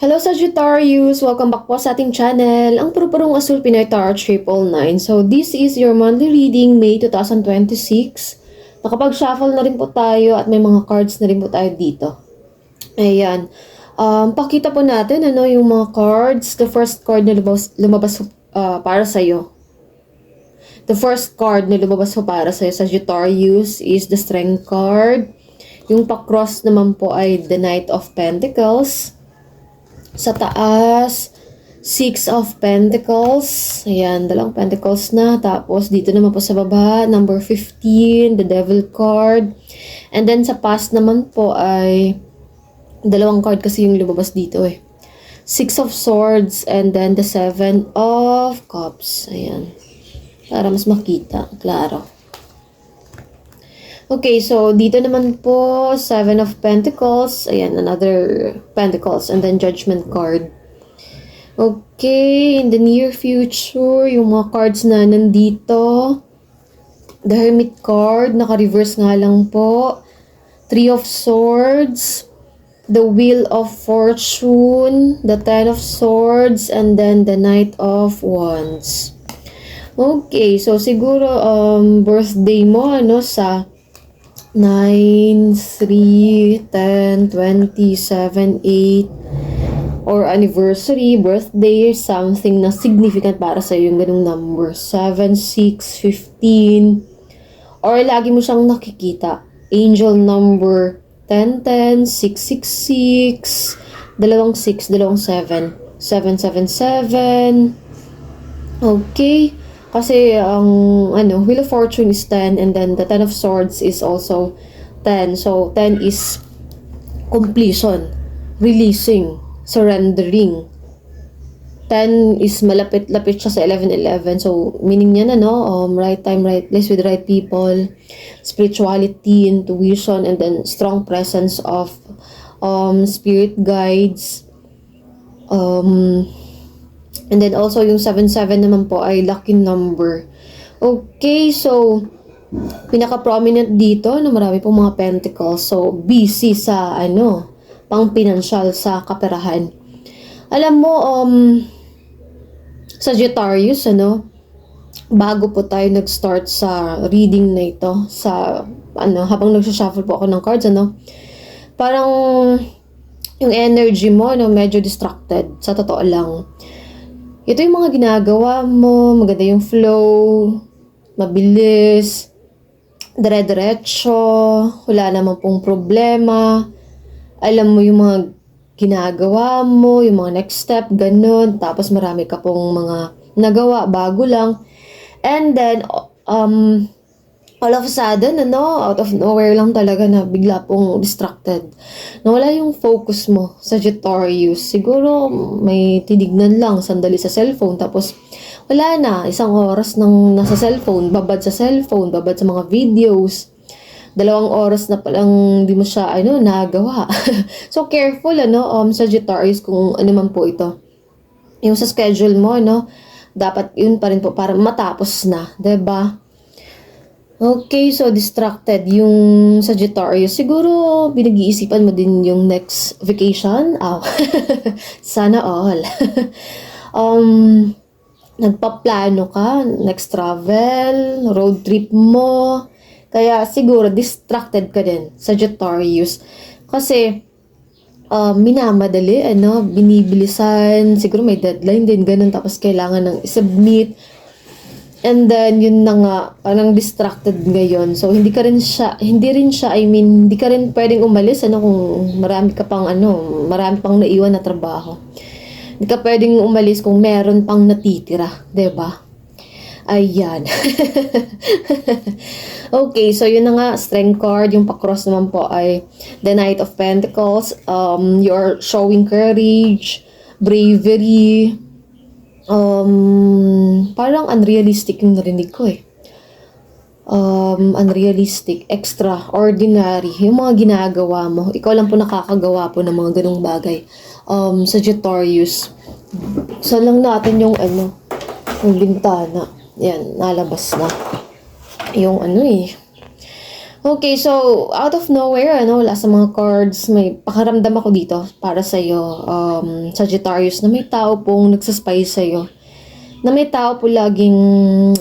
Hello Sagittarius! Welcome back po sa ating channel, ang puro-purong asul Pinoy Tarot 999. So this is your monthly reading, May 2026. Nakapag-shuffle na rin po tayo at may mga cards na rin po tayo dito. Ayan. Pakita po natin yung mga cards. The first card na lumabas para sa'yo. The first card na lumabas po para sa'yo, Sagittarius, is the Strength card. Yung pa-cross naman po ay the Knight of Pentacles. Sa taas, Six of Pentacles. Ayan, dalawang Pentacles na. Tapos, dito naman po sa baba, number 15, the Devil card. And then, sa past naman po ay dalawang card kasi yung lumabas dito eh. Six of Swords and then the Seven of Cups. Ayan. Para mas makita. Klaro. Okay, so dito naman po, Seven of Pentacles. Ayan, another Pentacles. And then Judgment card. Okay, in the near future, yung mga cards na nandito. The Hermit card, naka-reverse nga lang po. Three of Swords. The Wheel of Fortune. The Ten of Swords. And then the Knight of Wands. Okay, so siguro birthday mo sa 9, 3, 10, 20, 7, 8, or anniversary, birthday, something na significant para sa yung ganung number. 7, 6, 15, or lagi mo siyang nakikita. Angel number 10, 10, 6, 6, 6, dalawang 6, dalawang 7, 7, 7, 7. Okay. Kasi ang Wheel of Fortune is 10 and then the Ten of Swords is also 10. So 10 is completion, releasing, surrendering. 10 is malapit-lapit siya sa 11-11. So meaning niya right time, right place with the right people, spirituality, intuition, and then strong presence of spirit guides. And then also yung 7-7 naman po ay lucky number. Okay, so pinaka-prominent dito na marami pong mga pentacles. So busy sa pang-pinansyal sa kaperahan. Alam mo, Sagittarius, bago po tayo nag-start sa reading na ito, sa habang nagsha-shuffle po ako ng cards, parang yung energy mo, medyo distracted, sa totoo lang. Ito yung mga ginagawa mo, maganda yung flow, mabilis, dire-diretso, wala naman pong problema. Alam mo yung mga ginagawa mo, yung mga next step, ganun. Tapos marami ka pong mga nagawa, bago lang. And then, all of a sudden, out of nowhere lang talaga na bigla pong distracted. Nawala yung focus mo, Sagittarius. Siguro may tinignan lang sandali sa cellphone, tapos wala na, isang oras nang nasa cellphone, babad sa cellphone, babad sa mga videos. 2 oras na palang di mo siya, nagawa. So, careful, Sagittarius, kung ano man po ito. Yung sa schedule mo, dapat yun pa rin po para matapos na, 'di ba? Okay, so distracted yung Sagittarius. Siguro pinag-iisipan mo din yung next vacation. Sana all. Nagpaplano ka, next travel, road trip mo. Kaya siguro distracted ka din, Sagittarius. Kasi minamadali, binibilisan, siguro may deadline din, ganun, tapos kailangan ng i-submit. And then, yun na nga, parang distracted ngayon. So, hindi rin siya, hindi ka rin pwedeng umalis, kung marami pang naiwan na trabaho. Hindi ka pwedeng umalis kung meron pang natitira, 'di ba? Ayan. Okay, so yun na nga, Strength card, yung pa-cross naman po ay the Knight of Pentacles. You're showing courage, bravery, parang unrealistic yung narinig ko unrealistic, extraordinary yung mga ginagawa mo. Ikaw lang po nakakagawa po ng mga ganung bagay, Sagittarius. Saan lang natin yung yung bintana, yan, nalabas na yung Okay, so out of nowhere, wala sa mga cards, may pakaramdam ako dito para sa'yo, Sagittarius, na may tao pong nagsaspy sa'yo. Na may tao po laging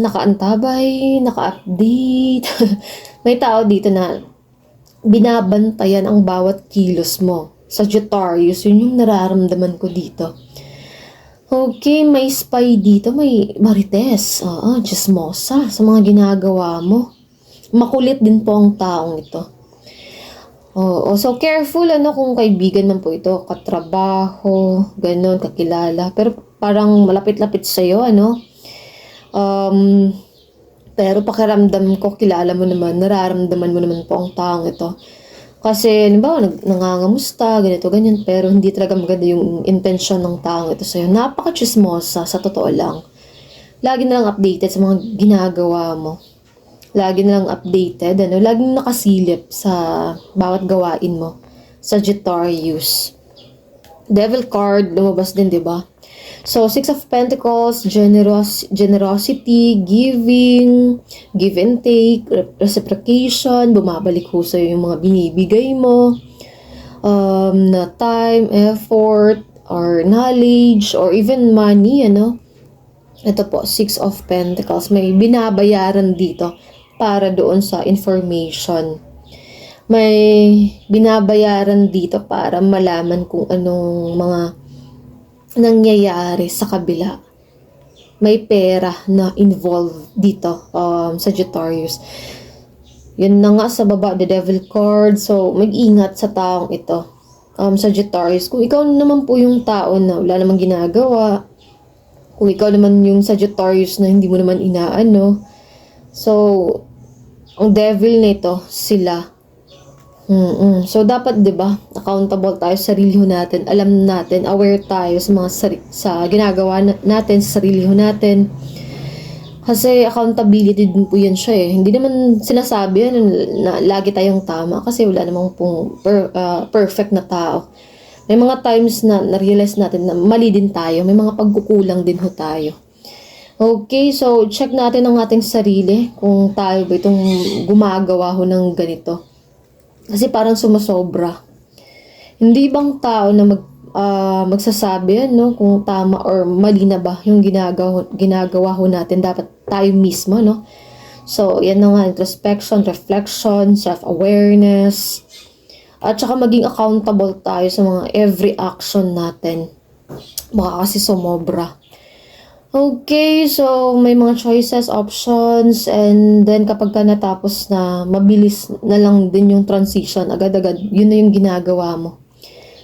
nakaantabay, naka-update. May tao dito na binabantayan ang bawat kilos mo. Sagittarius, yun yung nararamdaman ko dito. Okay, may spy dito, may marites, chismosa sa mga ginagawa mo. Makulit din po ang taong ito. Oo, so careful kung kaibigan man po ito, katrabaho, ganun, kakilala. Pero parang malapit-lapit sa'yo, pero pakiramdam ko, kilala mo naman, nararamdaman mo naman po ang taong ito. Kasi, nangangamusta, ganito, ganyan, pero hindi talaga maganda yung intensyon ng taong ito sa'yo. Napaka-chismosa, sa totoo lang. Lagi na lang updated sa mga ginagawa mo. Lagi na lang updated, laging nakasilip sa bawat gawain mo. Sagittarius. Devil card, lumabas din, di ba? So, Six of Pentacles, generosity, giving, give and take, reciprocation, bumabalik ho sa'yo yung mga binibigay mo, na time, effort, or knowledge, or even money, Ito po, Six of Pentacles, may binabayaran dito para doon sa information. May binabayaran dito para malaman kung anong mga nangyayari sa kabila. May pera na involved dito, Sagittarius. Yun na nga sa baba, the devil card. So, mag-ingat sa taong ito, Sagittarius. Kung ikaw naman po yung tao na wala namang ginagawa, kung ikaw naman yung Sagittarius na hindi mo naman inaano, so, ang devil nito, sila. So, dapat, di ba, accountable tayo sa sarili natin. Alam natin, aware tayo sa mga sa ginagawa natin, sa sarili natin. Kasi accountability din po yan siya eh. Hindi naman sinasabi na lagi tayong tama kasi wala namang pong perfect na tao. May mga times na na-realize natin na mali din tayo. May mga pagkukulang din ho tayo. Okay, so check natin ang ating sarili kung tayo ba itong gumagawa ho ng ganito. Kasi parang sumasobra. Hindi bang tao na magsasabi kung tama or mali na ba yung ginagawa ho natin, dapat tayo mismo, So, yan na nga, introspection, reflection, self-awareness, at saka maging accountable tayo sa mga every action natin. Baka kasi sumobra. Okay, so may mga choices, options, and then kapag ka natapos na, mabilis na lang din yung transition, agad-agad, yun na yung ginagawa mo.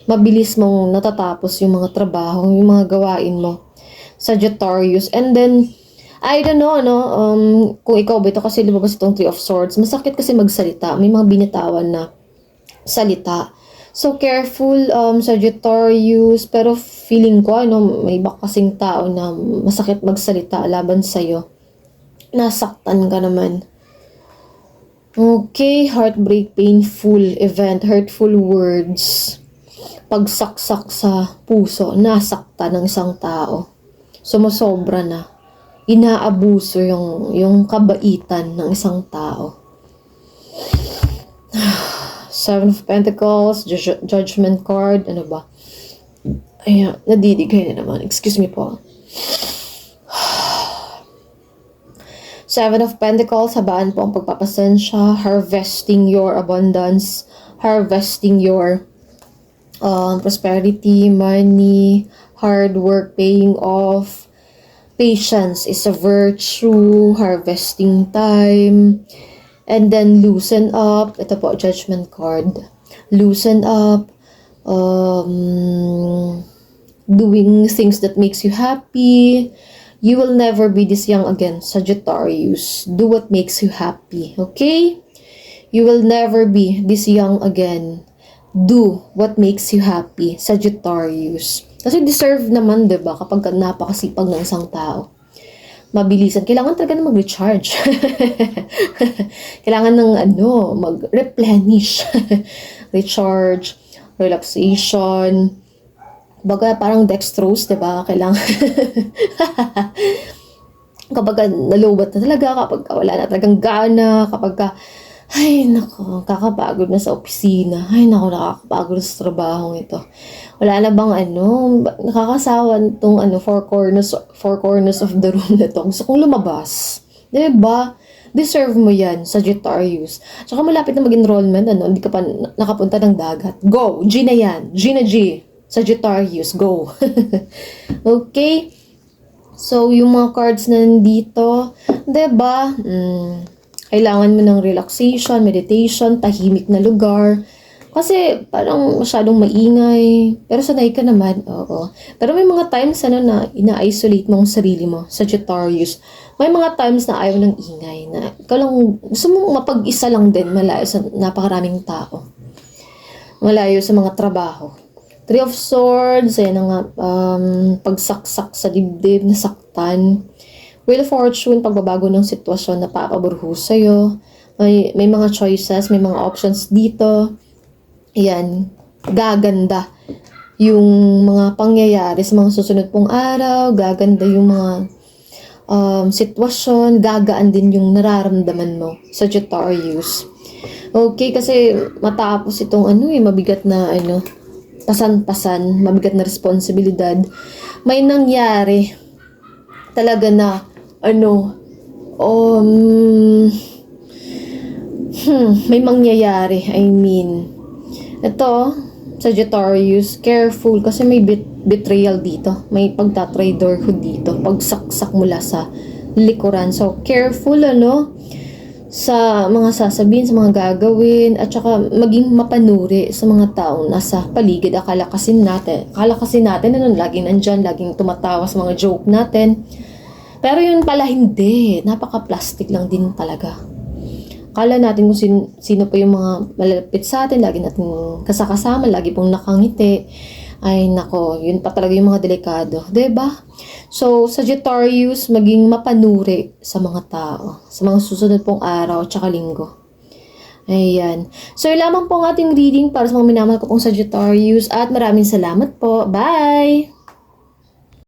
Mabilis mong natatapos yung mga trabaho, yung mga gawain mo. Sagittarius. And then, I don't know, kung ikaw ba ito, kasi lumabas itong Three of Swords, masakit kasi magsalita. May mga binitawan na salita. So, careful, Sagittarius, pero feeling ko, may iba kasing tao na masakit magsalita laban sa'yo. Nasaktan ka naman. Okay, heartbreak, painful event, hurtful words, pagsaksak sa puso, nasaktan ng isang tao. Sumusobra na. Inaabuso yung kabaitan ng isang tao. Seven of Pentacles, Judgment card, ano ba? Ayan, nadidigay na naman. Excuse me po. Seven of Pentacles, habaan po ang pagpapasensya, harvesting your abundance, harvesting your prosperity, money, hard work paying off. Patience is a virtue, harvesting time. And then, loosen up. Ito po, Judgment card. Loosen up. Doing things that makes you happy. You will never be this young again, Sagittarius. Do what makes you happy. Okay? You will never be this young again. Do what makes you happy, Sagittarius. Kasi deserve naman, diba? Kapag napakasipag ng isang tao. Mabilisan. Kailangan talaga na mag-recharge. Kailangan ng mag-replenish. Recharge, relaxation. Baga parang dextrose, diba? Kailangan. Kapag nalobat na talaga, kapag wala na talagang gana, kapag Ay, nako, kakapagod na sa opisina. Ay, nako, nakakapagod sa trabahong ito. Wala na bang nakakasawa tong four corners of the room na to. Gusto kong lumabas. Diba? Deserve mo yan, Sagittarius. Tsaka malapit na mag-enrollment, hindi ka pa nakapunta ng dagat. Go! G na yan. G na G. Sagittarius, go. Okay? So, yung mga cards na nandito, diba? Kailangan mo ng relaxation, meditation, tahimik na lugar. Kasi parang masyadong maingay. Pero sanay ka naman, oo. Pero may mga times na ina-isolate mo ang sarili mo, Sagittarius. May mga times na ayaw ng ingay, na ikaw lang, gusto mong mapag-isa lang din, malayo sa napakaraming tao. Malayo sa mga trabaho. Three of Swords, ayan nga, pagsaksak sa dibdib, nasaktan. Wheel of Fortune, pagbabago ng sitwasyon na papaburho sa'yo. May mga choices, may mga options dito. Ayan, gaganda yung mga pangyayari sa mga susunod pong araw. Gaganda yung mga sitwasyon. Gagaan din yung nararamdaman mo, Sagittarius. Okay, kasi matapos itong mabigat na pasan-pasan, mabigat na responsibilidad. May nangyari talaga na may mangyayari. Ito, Sagittarius, careful kasi may betrayal dito. May pagtatraitorhood dito. Pagsaksak mula sa likuran. So, careful, sa mga sasabihin, sa mga gagawin, at saka maging mapanuri sa mga taong nasa paligid. Akala kasi natin, laging nandyan, laging tumatawa sa mga joke natin. Pero yun pala hindi. Napaka-plastic lang din talaga. Akala natin kung sino pa yung mga malapit sa atin, lagi natin kasakasama, lagi pong nakangiti. Ay nako, yun pa talaga yung mga delikado. Diba? So, Sagittarius, maging mapanuri sa mga tao, sa mga susunod pong araw, tsaka linggo. Ayan. So, yun lamang po ang ating reading para sa mga minamahal ko pong Sagittarius, at maraming salamat po. Bye!